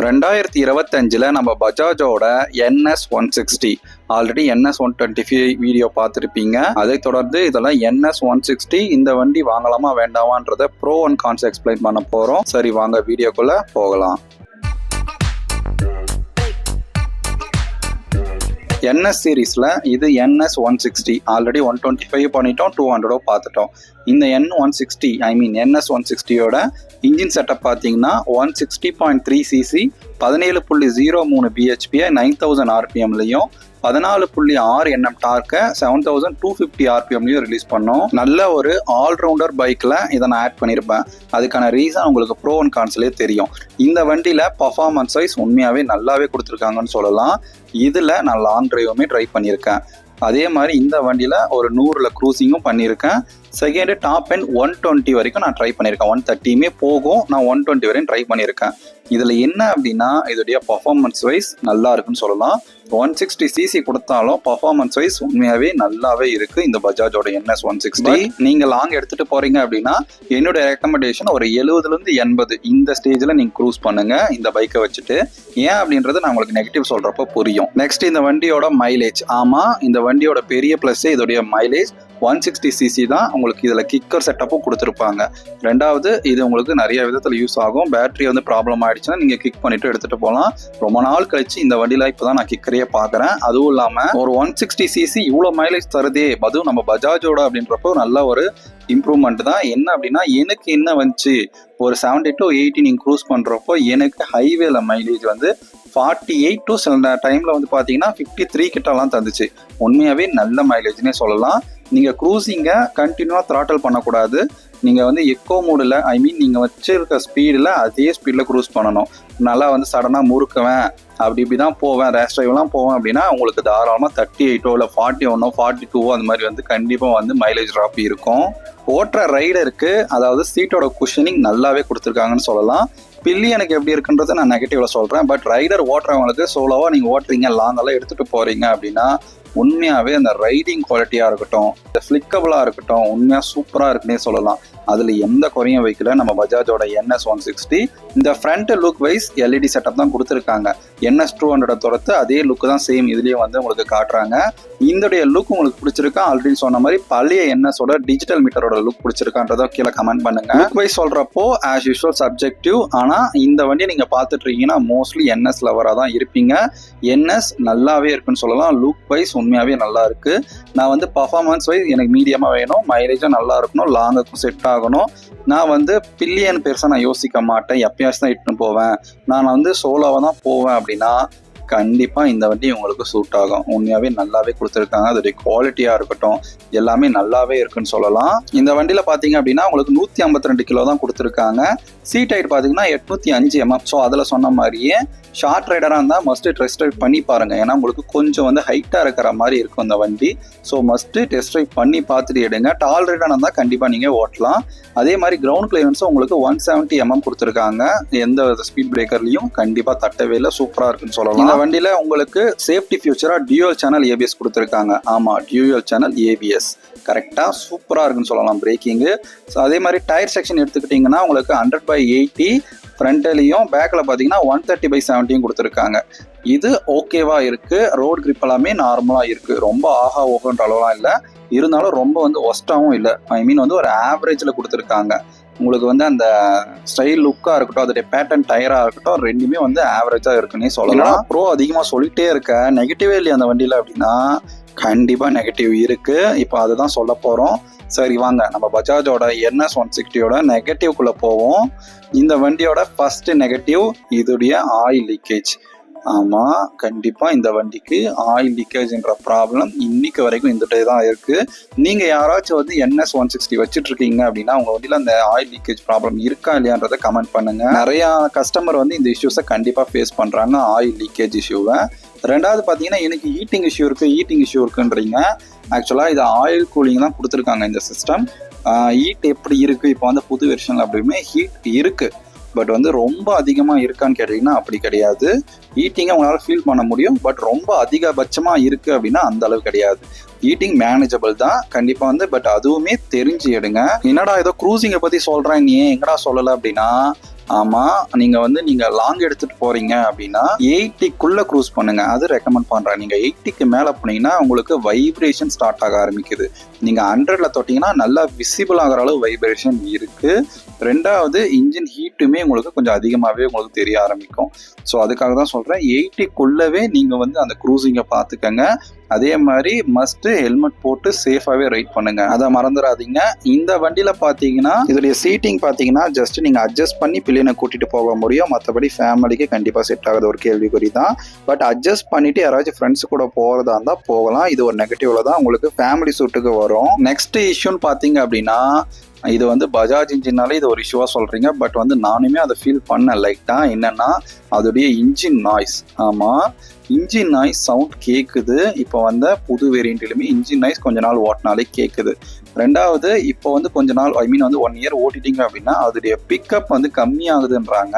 2025 நம்ம பஜாஜோட NS 160 already NS 125 video பார்த்துருப்பீங்க. அதை தொடர்ந்து இதெல்லாம் NS 160 இந்த வண்டி வாங்கலாமா வேண்டாமான்றத ப்ரோ அண்ட் கான்ஸ் எக்ஸ்பிளைன் பண்ண போறோம். சரி வாங்க வீடியோக்குள்ள போகலாம். NS சீரீஸ்ல இது NS 160 ஆல்ரெடி 125 பண்ணிட்டோம், 200 பார்த்துட்டோம். இந்த N160 NS 160யோட இன்ஜின் செட்டப் பார்த்தீங்கன்னா 160.3cc 17.03 bhp 9000 rpmலையும் 14.6 Nm டார்க்கை 7250 rpmலையும் ரிலீஸ் பண்ணோம். நல்ல ஒரு ஆல்ரவுண்டர் பைக்ல இதை நான் ஆட் பண்ணியிருப்பேன். அதுக்கான ரீசன் உங்களுக்கு ப்ரோ அண்ட் கான்ஸ்லேயே தெரியும். இந்த வண்டியில பர்ஃபார்மன்ஸ் வைஸ் உண்மையாவே நல்லாவே கொடுத்துருக்காங்கன்னு சொல்லலாம். இதுல நான் லாங் டிரைவுமே ட்ரை பண்ணியிருக்கேன். அதே மாதிரி இந்த வண்டியில ஒரு 100ல க்ரூசிங்கும் பண்ணியிருக்கேன். செகண்ட் டாப் எண்ட் 120 வரைக்கும் நான் ட்ரை பண்ணியிருக்கேன். 130மே போகும், நான் 120 வரையும் ட்ரை பண்ணியிருக்கேன். இதுல என்ன அப்படின்னா இதோடைய பர்ஃபார்மன்ஸ் வைஸ் நல்லா இருக்குன்னு சொல்லலாம். 160cc கொடுத்தாலும் பர்ஃபார்மன்ஸ் வைஸ் உண்மையாவே நல்லாவே இருக்கு இந்த பஜாஜோட NS 160. நீங்க லாங் எடுத்துட்டு போறீங்க அப்படின்னா என்னோட ரெக்கமெண்டேஷன் ஒரு 70-80 இந்த ஸ்டேஜ்ல நீங்க க்ரூஸ் பண்ணுங்க இந்த பைக்கை வச்சுட்டு. ஏன் அப்படின்றது நான் உங்களுக்கு நெகட்டிவ் சொல்றப்ப புரியும். நெக்ஸ்ட் இந்த வண்டியோட மைலேஜ். ஆமா, இந்த வண்டியோட பெரிய பிளஸ் இதோடைய மைலேஜ். 160cc தான் உங்களுக்கு இதுல கிக்கர் செட்டப்பும் கொடுத்துருப்பாங்க. ரெண்டாவது இது உங்களுக்கு நிறைய விதத்துல யூஸ் ஆகும். பேட்டரி வந்து ப்ராப்ளம் ஆயிடுச்சுன்னா நீங்க கிக் பண்ணிட்டு எடுத்துட்டு போகலாம். ரொம்ப நாள் கழிச்சு இந்த வண்டியில இப்பதான் நான் கிக்கரையே பாக்குறேன். அதுவும் இல்லாம ஒரு 160cc இவ்வளவு மைலேஜ் தருதே, அதுவும் நம்ம பஜாஜோட அப்படின்றப்போ நல்ல ஒரு இம்ப்ரூவ்மெண்ட் தான். என்ன அப்படின்னா எனக்கு என்ன வந்துச்சு, ஒரு 70 to 80 நீங்க க்ரூஸ் பண்றப்போ எனக்கு ஹைவேல மைலேஜ் வந்து 48 to சில டைம்ல வந்து பாத்தீங்கன்னா 53 கிட்டலாம் தந்துச்சு. உண்மையாவே நல்ல மைலேஜ்னே சொல்லலாம். நீங்க க்ரூசிங்க கண்டினியூவா த்ராட்டல் பண்ணக்கூடாது. நீங்க வந்து எக்கோ மூடில் நீங்க வச்சிருக்க ஸ்பீடில் அதே ஸ்பீடில் க்ரூஸ் பண்ணணும். நல்லா வந்து சடனா முறுக்குவேன் அப்படி இப்படிதான் போவேன், ரேஸ் டிரைவ்லாம் போவேன் அப்படின்னா உங்களுக்கு தாராளமாக 38 இல்லை 41 42 அந்த மாதிரி வந்து கண்டிப்பாக வந்து மைலேஜ் ட்ராப் இருக்கும். ஓட்டுற ரைடருக்கு அதாவது சீட்டோட குஷனிங் நல்லாவே கொடுத்துருக்காங்கன்னு சொல்லலாம். பில்லியனுக்கு எப்படி இருக்குன்றதை நான் நெகட்டிவ்ல சொல்றேன். பட் ரைடர் ஓட்டுறவங்களுக்கு சோலோவா நீங்க ஓட்டுறீங்க, லாங்கெல்லாம் எடுத்துட்டு போறீங்க அப்படின்னா உண்மையாவே அந்த ரைடிங் குவாலிட்டியா இருக்கட்டும், இந்த ஃபிளிக்கபிளா இருக்கட்டும், உண்மையா சூப்பரா இருக்குன்னே சொல்லலாம். அதுல எந்த குறையும் வைக்கல நம்ம பஜாஜோட NS 160. இந்த front look wise LED setup தான் கொடுத்துருக்காங்க. NS 200 தொடர்த்து அதே லுக் தான் சேம் இதுலயும் வந்து உங்களுக்கு காட்டுறாங்க. இந்த லுக் உங்களுக்கு பிடிச்சிருக்கா? ஆல்ரெடி சொன்ன மாதிரி பழைய NSோட டிஜிட்டல் மீட்டரோட லுக் பிடிச்சிருக்கான்றத கீழே கமெண்ட் பண்ணுங்க. லுக் வைஸ் சொல்றப்போ ஆஸ் யூஷுவல் சப்ஜெக்டிவ். ஆனா இந்த வண்டியை நீங்க பாத்துட்டு இருக்கீங்கன்னா மோஸ்ட்லி NS லவரா தான் இருப்பீங்க. NS நல்லாவே இருக்குன்னு சொல்லலாம். லுக் வைஸ் உண்மையாவே நல்லா இருக்கு. நான் வந்து பர்ஃபார்மன்ஸ் வைஸ் எனக்கு மீடியமா வேணும், மைலேஜும் நல்லா இருக்கணும், லாங்குக்கும் செட் ஆகணும். நான் வந்து பில்லியன் பெருசா நான் யோசிக்க மாட்டேன், எப்பயாச்சும் தான் இட்டுன்னு போவேன், நான் வந்து சோலோவா தான் போவேன் அப்படின்னா கண்டிப்பா இந்த வண்டி உங்களுக்கு சூட் ஆகும். உண்மையாவே நல்லாவே கொடுத்துருக்காங்க. அதோடைய குவாலிட்டியா இருக்கட்டும் எல்லாமே நல்லாவே இருக்குன்னு சொல்லலாம். இந்த வண்டியில பாத்தீங்க அப்படின்னா உங்களுக்கு 152 கிலோ தான் கொடுத்துருக்காங்க. சீட் ஹைட் பாத்தீங்கன்னா 805 mm. ஸோ அதுல சொன்ன மாதிரியே ஷார்ட் ரைடரா இருந்தா மஸ்ட் டெஸ்ட் ட்ரைவ் பண்ணி பாருங்க. ஏன்னா உங்களுக்கு கொஞ்சம் வந்து ஹைட்டா இருக்கிற மாதிரி இருக்கும் இந்த வண்டி. ஸோ மஸ்ட் டெஸ்ட் ட்ரைவ் பண்ணி பார்த்துட்டு எடுங்க. டால் ரைடரா இருந்தா கண்டிப்பா நீங்க ஓட்டலாம். அதே மாதிரி கிரவுண்ட் கிளியரன்ஸும் உங்களுக்கு 170 mm கொடுத்துருக்காங்க. எந்த ஸ்பீட் பிரேக்கர்லயும் கண்டிப்பா தட்டவே இல்லை, சூப்பரா இருக்குன்னு சொல்லலாம். இந்த வண்டியில உங்களுக்கு சேஃப்டி ஃபியூச்சரா டியூவல் சேனல் ABS கொடுத்துருக்காங்க. ஆமா, டியூவல் சேனல் ABS கரெக்டா சூப்பரா இருக்குன்னு சொல்லலாம். பிரேக்கிங்கு அதே மாதிரி டயர் செக்ஷன் எடுத்துக்கிட்டீங்கன்னா உங்களுக்கு 100/80 ஃப்ரண்ட்லையும் பேக்ல பாத்தீங்கன்னா 130/70 கொடுத்துருக்காங்க. இது ஓகேவா இருக்கு. ரோட் கிரிப் எல்லாமே நார்மலா இருக்கு. ரொம்ப ஆஹா ஓகோன்ற அளவுலாம் இல்லை, இருந்தாலும் ரொம்ப வந்து ஒஸ்டாவும் இல்லை. வந்து ஒரு ஆவரேஜ்ல கொடுத்துருக்காங்க. உங்களுக்கு வந்து அந்த ஸ்டைல் லுக்கா இருக்கட்டும், அதோடைய பேட்டர்ன் டயரா இருக்கட்டும், ரெண்டுமே வந்து ஆவரேஜா இருக்குன்னே சொல்லலாம். ப்ரோ அதிகமா சொல்லிட்டே இருக்க, நெகட்டிவே இல்லையா அந்த வண்டியில அப்படின்னா கண்டிப்பா நெகட்டிவ் இருக்கு. இப்போ அதுதான் சொல்ல போறோம். சரி வாங்க நம்ம பஜாஜோட NS 160யோட நெகட்டிவ்குள்ள போவோம். இந்த வண்டியோட ஃபர்ஸ்ட் நெகட்டிவ் இதோடைய ஆயில் லீக்கேஜ். ஆமா, கண்டிப்பா இந்த வண்டிக்கு ஆயில் லீக்கேஜ்ன்ற ப்ராப்ளம் இன்னைக்கு வரைக்கும் இந்த தான் இருக்கு. நீங்க யாராச்சும் வந்து NS 160 வச்சுட்டு இருக்கீங்க அப்படின்னா உங்க வண்டியில அந்த ஆயில் லீக்கேஜ் ப்ராப்ளம் இருக்கா இல்லையான்றதை கமெண்ட் பண்ணுங்க. நிறைய கஸ்டமர் வந்து இந்த இஷ்யூஸை கண்டிப்பா ஃபேஸ் பண்றாங்க, ஆயில் லீக்கேஜ் இஷ்யூவை. ரெண்டாவது பாத்தீங்கன்னா எனக்கு ஹீட்டிங் இஷ்யூ இருக்குன்றீங்க. ஆக்சுவலா இது ஆயில் கூலிங் தான் கொடுத்துருக்காங்க இந்த சிஸ்டம். ஹீட் எப்படி இருக்கு இப்போ வந்து புது வெர்ஷன்ல அப்படியுமே ஹீட் இருக்கு. பட் வந்து ரொம்ப அதிகமாக இருக்கான்னு கேட்டிங்கன்னா அப்படி கிடையாது. ஹீட்டிங்கை உங்களால் ஃபீல் பண்ண முடியும். பட் ரொம்ப அதிகபட்சமாக இருக்குது அப்படின்னா அந்த அளவு கிடையாது. ஹீட்டிங் மேனேஜபிள் தான் கண்டிப்பாக வந்து. பட் அதுவுமே தெரிஞ்சு எடுங்க. என்னடா ஏதோ க்ரூசிங்கை பற்றி சொல்கிறேன், நீ எங்கடா சொல்லலை அப்படின்னா ஆமாம், நீங்கள் லாங் எடுத்துகிட்டு போகிறீங்க அப்படின்னா 80க்குள்ளே க்ரூஸ் பண்ணுங்க. அது ரெக்கமெண்ட் பண்ணுறேன். நீங்கள் 80க்கு மேலே போனீங்கன்னா உங்களுக்கு வைப்ரேஷன் ஸ்டார்ட் ஆக ஆரம்பிக்குது. நீங்கள் 100ல் தொட்டிங்கன்னா நல்லா விசிபிள் ஆகிற அளவு வைப்ரேஷன் இருக்குது. ரெண்டாவது இன்ஜின் ஹீட்டுமே உங்களுக்கு கொஞ்சம் அதிகமாகவே உங்களுக்கு தெரிய ஆரம்பிக்கும். ஸோ அதுக்காக தான் சொல்கிறேன், 80க்குள்ளவே நீங்கள் அந்த க்ரூசிங்கை பார்த்துக்கங்க. அதே மாதிரி மஸ்ட்டு ஹெல்மெட் போட்டு சேஃபாகவே ரைட் பண்ணுங்க, அதை மறந்துடாதீங்க. இந்த வண்டியில் பார்த்தீங்கன்னா இதோடைய சீட்டிங் பார்த்தீங்கன்னா ஜஸ்ட் நீங்கள் அட்ஜஸ்ட் பண்ணி பிள்ளைனை கூட்டிகிட்டு போக முடியும். மற்றபடி ஃபேமிலிக்கு கண்டிப்பாக செட் ஆகுது ஒரு கேள்விக்குறி தான். பட் அட்ஜஸ்ட் பண்ணிவிட்டு யாராச்சும் ஃப்ரெண்ட்ஸ் கூட போகிறதா இருந்தால் போகலாம். இது ஒரு நெகட்டிவ்ல தான் உங்களுக்கு ஃபேமிலி சூட்டுக்கு வரும். நெக்ஸ்ட் இஷ்யூன்னு பார்த்தீங்க அப்படின்னா, இது பஜாஜ் இன்ஜின்னாலே இது ஒரு இஷ்யூவாக சொல்கிறீங்க. பட் நானுமே அதை ஃபீல் பண்ண லைட்டாக. என்னென்னா அதோடைய இன்ஜின் நாய்ஸ். ஆமாம், இன்ஜின் நாய்ஸ் சவுண்ட் கேட்குது. இப்போ புது வேரியண்ட்லையுமே இன்ஜின் நாய்ஸ் கொஞ்ச நாள் ஓட்டினாலே கேட்குது. ரெண்டாவது இப்போ கொஞ்ச நாள் I mean 1 இயர் ஓட்டிட்டீங்க அப்படின்னா அதோடைய பிக்கப் கம்மியாகுதுன்றாங்க.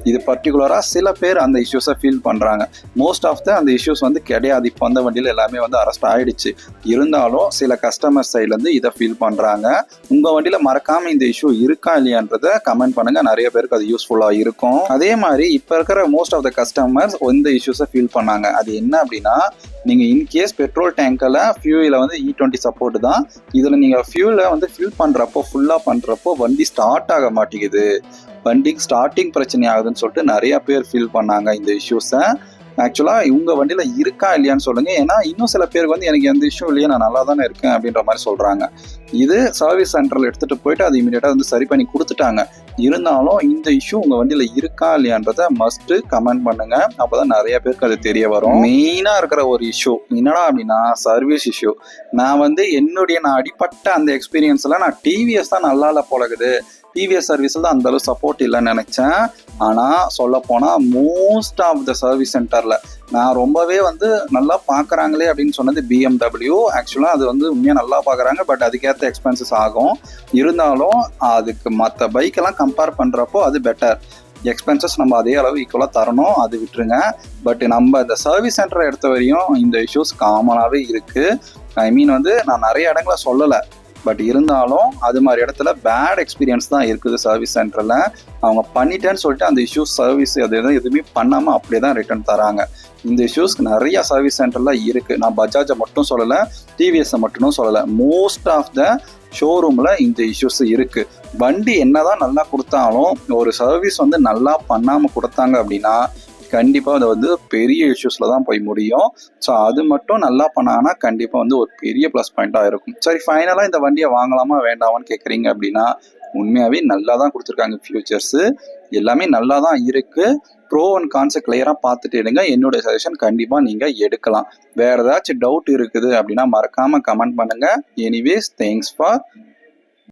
இது பர்டிகுலராக சில பேர் அந்த இஷ்யூஸை ஃபீல் பண்ணுறாங்க. மோஸ்ட் ஆஃப் அந்த இஷ்யூஸ் கிடையாது. இப்போ வண்டியில் எல்லாமே அரெஸ்ட் ஆகிடுச்சு. இருந்தாலும் சில கஸ்டமர் சைட்லேருந்து இதை ஃபீல் பண்ணுறாங்க. உங்கள் வண்டியில் மறக்காமல் இந்த இஷ்யூ இருக்கா இல்லையான்றதை கமெண்ட் பண்ணுங்கள். நிறைய பேருக்கு அது யூஸ்ஃபுல்லாக இருக்கும். அதே மாதிரி இப்போ இருக்கிற மோஸ்ட் ஆஃப் த கஸ்டமர்ஸ் இந்த இஷ்யூஸை ஃபீல் பண்ணாங்க. அது என்ன அப்படின்னா, நீங்கள் இன்கேஸ் பெட்ரோல் டேங்கில் ஃபியூவில் E20 சப்போர்ட் தான். இதில் நீங்கள் ஃபியூலை ஃபில் பண்ணுறப்போ ஃபுல்லாக பண்ணுறப்போ வண்டி ஸ்டார்ட் ஆக மாட்டேங்குது, வண்டிக்கு ஸ்டார்டிங் பிரச்சனை ஆகுதுன்னு சொல்லிட்டு நிறைய பேர் ஃபீல் பண்ணாங்க இந்த இஷ்யூஸை. ஆக்சுவலாக இவங்க வண்டியில் இருக்கா இல்லையான்னு சொல்லுங்கள். ஏன்னா இன்னும் சில பேருக்கு எனக்கு எந்த இஷ்யூ இல்லையா, நான் நல்லா தானே இருக்கேன் அப்படின்ற மாதிரி சொல்கிறாங்க. இது சர்வீஸ் சென்டரில் எடுத்துகிட்டு போயிட்டு அது இமீடியட்டாக சரி பண்ணி கொடுத்துட்டாங்க. இருந்தாலும் இந்த இஷ்யூ உங்கள் வண்டியில் இருக்கா இல்லையான்றதை மஸ்ட்டு கமெண்ட் பண்ணுங்கள். அப்போ தான் நிறைய பேருக்கு அது தெரிய வரும். மெயினாக இருக்கிற ஒரு இஷ்யூ என்னடா அப்படின்னா சர்வீஸ் இஷ்யூ. நான் நான் அடிப்பட்ட அந்த எக்ஸ்பீரியன்ஸில் நான் டிவிஎஸ் தான் நல்லா இல்லை போலகுது, டிவிஎஸ் சர்வீஸில் தான் அந்தளவு சப்போர்ட் இல்லைன்னு நினச்சேன். ஆனால் சொல்லப்போனால் மோஸ்ட் ஆஃப் த சர்வீஸ் சென்டரில் நான் ரொம்பவே நல்லா பார்க்குறாங்களே அப்படின்னு சொன்னது BMW. ஆக்சுவலாக அது உண்மையாக நல்லா பார்க்குறாங்க. பட் அதுக்கேற்ற எக்ஸ்பென்சஸ் ஆகும். இருந்தாலும் அதுக்கு மற்ற பைக்கெல்லாம் கம்பேர் பண்ணுறப்போ அது பெட்டர். எக்ஸ்பென்சஸ் நம்ம அதே அளவு ஈக்குவலாக தரணும், அது விட்டுருங்க. பட் நம்ம இந்த சர்வீஸ் சென்டரை எடுத்த வரையும் இந்த இஷ்யூஸ் காமனாகவே இருக்குது. நான் நிறைய இடங்களை சொல்லலை, பட் இருந்தாலும் அது மாதிரி இடத்துல பேட் எக்ஸ்பீரியன்ஸ் தான் இருக்குது. சர்வீஸ் சென்டரில் அவங்க பண்ணிட்டேன்னு சொல்லிட்டு அந்த இஷ்யூஸ் சர்வீஸ் எதுவுமே பண்ணாமல் அப்படியே தான் ரிட்டர்ன் தராங்க. இந்த இஷ்யூஸ்க்கு நிறையா சர்வீஸ் சென்டரில் இருக்குது. நான் பஜாஜை மட்டும் சொல்லலை, டிவிஎஸை மட்டும் சொல்லலை, மோஸ்ட் ஆஃப் த ஷோரூமில் இந்த இஷ்யூஸ் இருக்குது. வண்டி என்னதான் நல்லா கொடுத்தாலும் ஒரு சர்வீஸ் நல்லா பண்ணாமல் கொடுத்தாங்க அப்படின்னா கண்டிப்பாக அது பெரிய இஷ்யூஸில் தான் போய் முடியும். ஸோ அது மட்டும் நல்லா பண்ணாங்கன்னா கண்டிப்பாக ஒரு பெரிய ப்ளஸ் பாயிண்ட்டாக இருக்கும். சரி, ஃபைனலாக இந்த வண்டியை வாங்கலாமா வேண்டாமான்னு கேட்குறீங்க அப்படின்னா உண்மையாகவே நல்லா தான் கொடுத்துருக்காங்க. ஃபியூச்சர்ஸு எல்லாமே நல்லா தான் இருக்குது. ப்ரோ அண்ட் கான்ஸை கிளியராக பார்த்துட்டு எடுங்க. என்னுடைய சஜஷன் கண்டிப்பாக நீங்கள் எடுக்கலாம். வேறு ஏதாச்சும் டவுட் இருக்குது அப்படின்னா மறக்காமல் கமெண்ட் பண்ணுங்கள். Anyways, thanks for